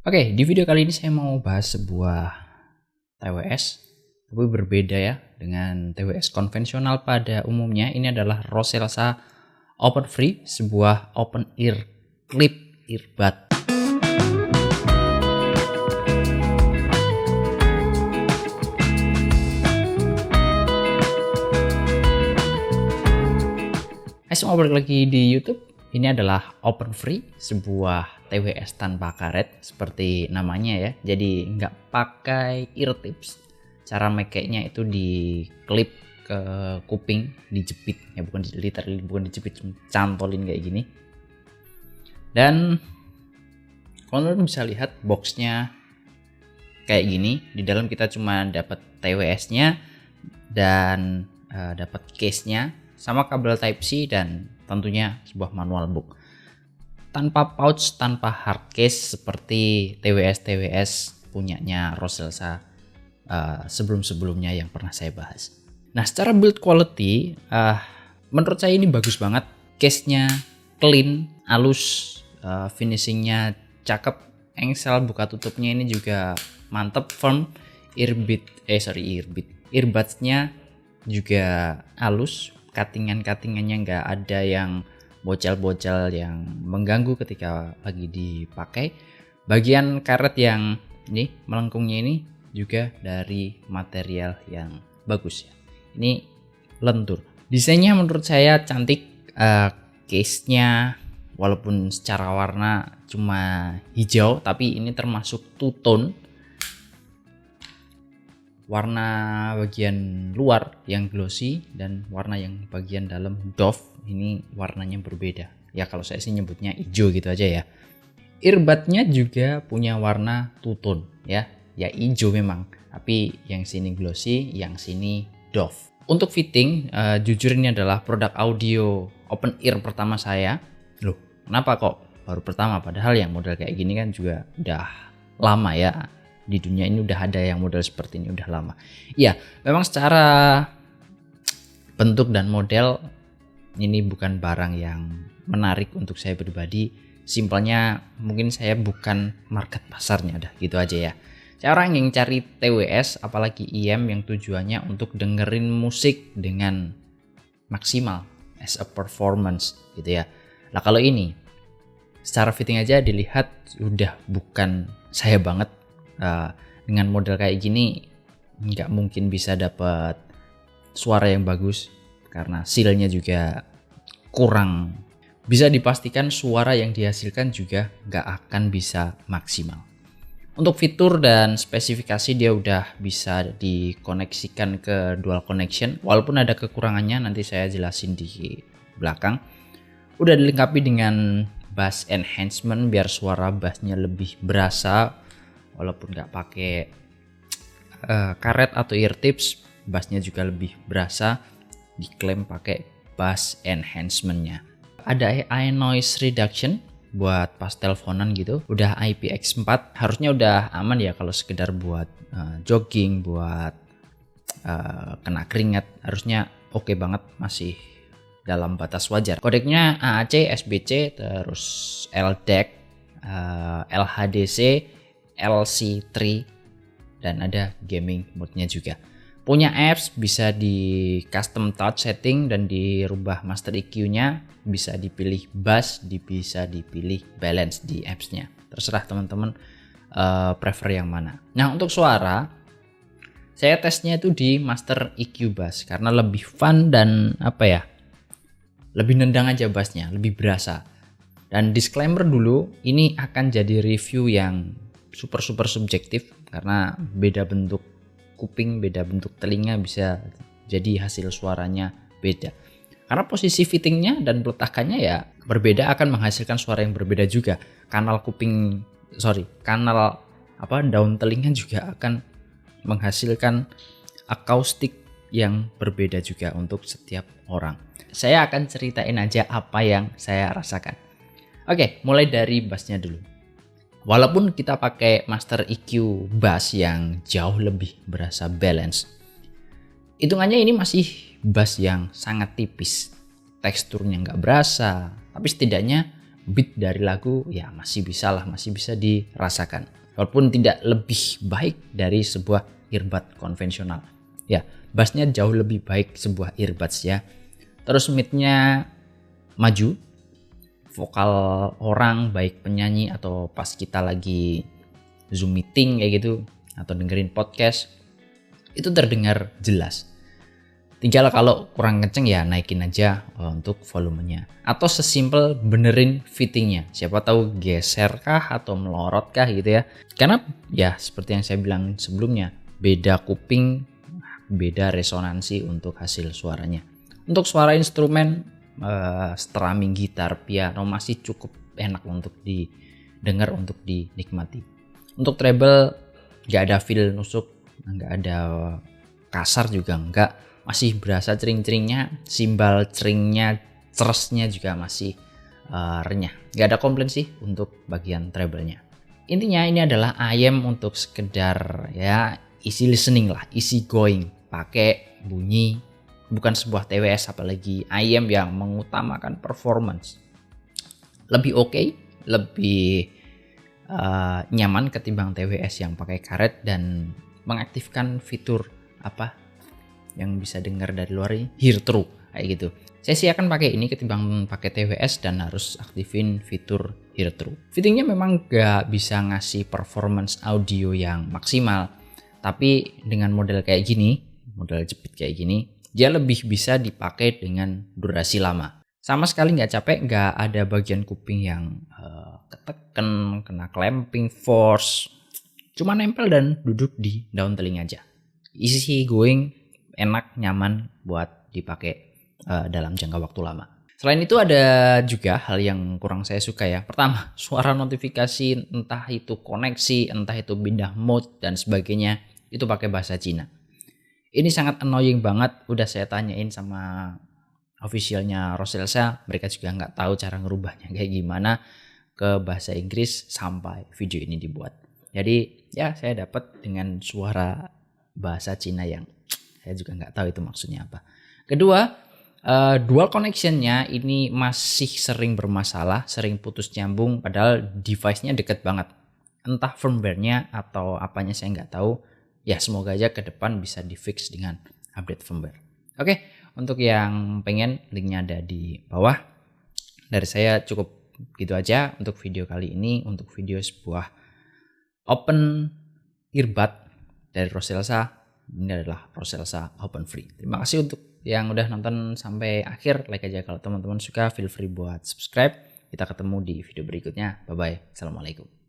Oke, di video kali ini saya mau bahas sebuah TWS, tapi berbeda ya dengan TWS konvensional pada umumnya. Ini adalah Roselsa Open Free, sebuah open ear clip earbud. Hai semua, balik lagi di YouTube. Ini adalah Open Free, sebuah TWS tanpa karet seperti namanya ya. Jadi nggak pakai ear tips. Cara makainya itu diklip ke kuping, dijepit ya, bukan literally, bukan dijepit, cantolin kayak gini. Dan kalian bisa lihat boxnya kayak gini. Di dalam kita cuma dapat TWS-nya dan dapat case-nya sama kabel Type-C dan tentunya sebuah manual book. Tanpa pouch, tanpa hard case seperti TWS punyanya Roselsa sebelum-sebelumnya yang pernah saya bahas. Nah, secara build quality menurut saya ini bagus banget. Case-nya clean, halus, finishingnya cakep, engsel buka tutupnya ini juga mantep, firm. Earbuds-nya juga halus, cuttingan-cuttingannya nggak ada yang bocel-bocel yang mengganggu ketika lagi dipakai. Bagian karet yang ini melengkungnya ini juga dari material yang bagus ya. Ini lentur. Desainnya menurut saya cantik. Case-nya walaupun secara warna cuma hijau, tapi ini termasuk two tone. Warna bagian luar yang glossy dan warna yang bagian dalam doff ini warnanya berbeda. Ya kalau saya sih nyebutnya hijau gitu aja ya. Earbudnya juga punya warna two tone ya. Ya hijau memang, tapi yang sini glossy, yang sini doff. Untuk fitting, jujur ini adalah produk audio open ear pertama saya. Loh, kenapa kok baru pertama? Padahal yang model kayak gini kan juga udah lama ya. Di dunia ini udah ada yang model seperti ini udah lama. Iya, memang secara bentuk dan model ini bukan barang yang menarik untuk saya pribadi. Simpelnya mungkin saya bukan market pasarnya, dah gitu aja ya. Saya orang yang cari TWS apalagi IM yang tujuannya untuk dengerin musik dengan maksimal as a performance gitu ya. Nah, kalau ini secara fitting aja dilihat udah bukan saya banget. Dengan model kayak gini nggak mungkin bisa dapat suara yang bagus karena seal-nya juga kurang. Bisa dipastikan suara yang dihasilkan juga nggak akan bisa maksimal. Untuk fitur dan spesifikasi dia udah bisa dikoneksikan ke dual connection, walaupun ada kekurangannya nanti saya jelasin di belakang. Udah dilengkapi dengan bass enhancement biar suara bassnya lebih berasa. Walaupun nggak pakai karet atau ear tips, bassnya juga lebih berasa. Diklaim pakai bass enhancementnya. Ada AI noise reduction buat pas teleponan gitu. Udah IPX4, harusnya udah aman ya kalau sekedar buat jogging, buat kena keringat. Harusnya oke banget, masih dalam batas wajar. Kodeknya AAC, SBC, terus LDAC, LHDC, LC3 dan ada gaming mode-nya juga. Punya apps, bisa di custom touch setting dan dirubah master EQ-nya, bisa dipilih bass, bisa dipilih balance di apps-nya. Terserah teman-teman prefer yang mana. Nah, untuk suara saya tesnya itu di master EQ bass karena lebih fun dan lebih nendang aja bassnya, lebih berasa. Dan disclaimer dulu, ini akan jadi review yang super subjektif karena beda bentuk kuping, beda bentuk telinga, bisa jadi hasil suaranya beda. Karena posisi fittingnya dan peletakannya ya berbeda akan menghasilkan suara yang berbeda juga. Daun telinga juga akan menghasilkan akustik yang berbeda juga untuk setiap orang. Saya akan ceritain aja apa yang saya rasakan. Oke, mulai dari bassnya dulu. Walaupun kita pakai master EQ bass yang jauh lebih berasa balance, hitungannya ini masih bass yang sangat tipis. Teksturnya nggak berasa, tapi setidaknya beat dari lagu ya masih bisa dirasakan. Walaupun tidak lebih baik dari sebuah earbud konvensional. Ya, bassnya jauh lebih baik sebuah earbuds ya. Terus midnya maju, vokal orang baik penyanyi atau pas kita lagi Zoom meeting kayak gitu atau dengerin podcast itu terdengar jelas. Tinggal kalau kurang kenceng ya naikin aja untuk volumenya. Atau sesimpel benerin fittingnya. Siapa tahu geser kah atau melorot kah gitu ya. Karena ya seperti yang saya bilang sebelumnya, beda kuping, beda resonansi untuk hasil suaranya. Untuk suara instrumen, strumming gitar, piano masih cukup enak untuk didengar, untuk dinikmati. Untuk treble gak ada feel nusuk, gak ada kasar juga enggak. Masih berasa cering-ceringnya, simbal ceringnya, cerasnya juga masih renyah. Gak ada komplain sih untuk bagian treble-nya. Intinya ini adalah ayam untuk sekedar ya easy listening lah, easy going. Pakai bunyi, bukan sebuah TWS, apalagi ayam yang mengutamakan performance. Lebih oke, lebih nyaman ketimbang TWS yang pakai karet dan mengaktifkan fitur yang bisa dengar dari luar ini, hear through kayak gitu. Saya sih akan pakai ini ketimbang pakai TWS dan harus aktifin fitur hear through. Fittingnya memang gak bisa ngasih performance audio yang maksimal, tapi dengan model kayak gini, model jepit kayak gini, dia lebih bisa dipakai dengan durasi lama. Sama sekali gak capek, gak ada bagian kuping yang keteken, kena clamping force, cuma nempel dan duduk di daun telinga aja. Easy going, enak, nyaman buat dipakai dalam jangka waktu lama. Selain itu ada juga hal yang kurang saya suka ya. Pertama, suara notifikasi, entah itu koneksi, entah itu pindah mode dan sebagainya, itu pakai bahasa Cina. Ini sangat annoying banget. Udah saya tanyain sama officialnya Roselsa, mereka juga nggak tahu cara ngerubahnya kayak gimana ke bahasa Inggris sampai video ini dibuat. Jadi ya saya dapat dengan suara bahasa Cina yang saya juga nggak tahu itu maksudnya apa. Kedua, dual connectionnya ini masih sering bermasalah, sering putus nyambung padahal device-nya deket banget. Entah firmware-nya atau apanya saya nggak tahu. Ya semoga aja ke depan bisa di-fix dengan update firmware. Oke, untuk yang pengen linknya ada di bawah. Dari saya cukup gitu aja untuk video kali ini. Untuk video sebuah open earbud dari Roselsa. Ini adalah Roselsa Open Free. Terima kasih untuk yang udah nonton sampai akhir. Like aja kalau teman-teman suka, feel free buat subscribe. Kita ketemu di video berikutnya. Bye bye. Assalamualaikum.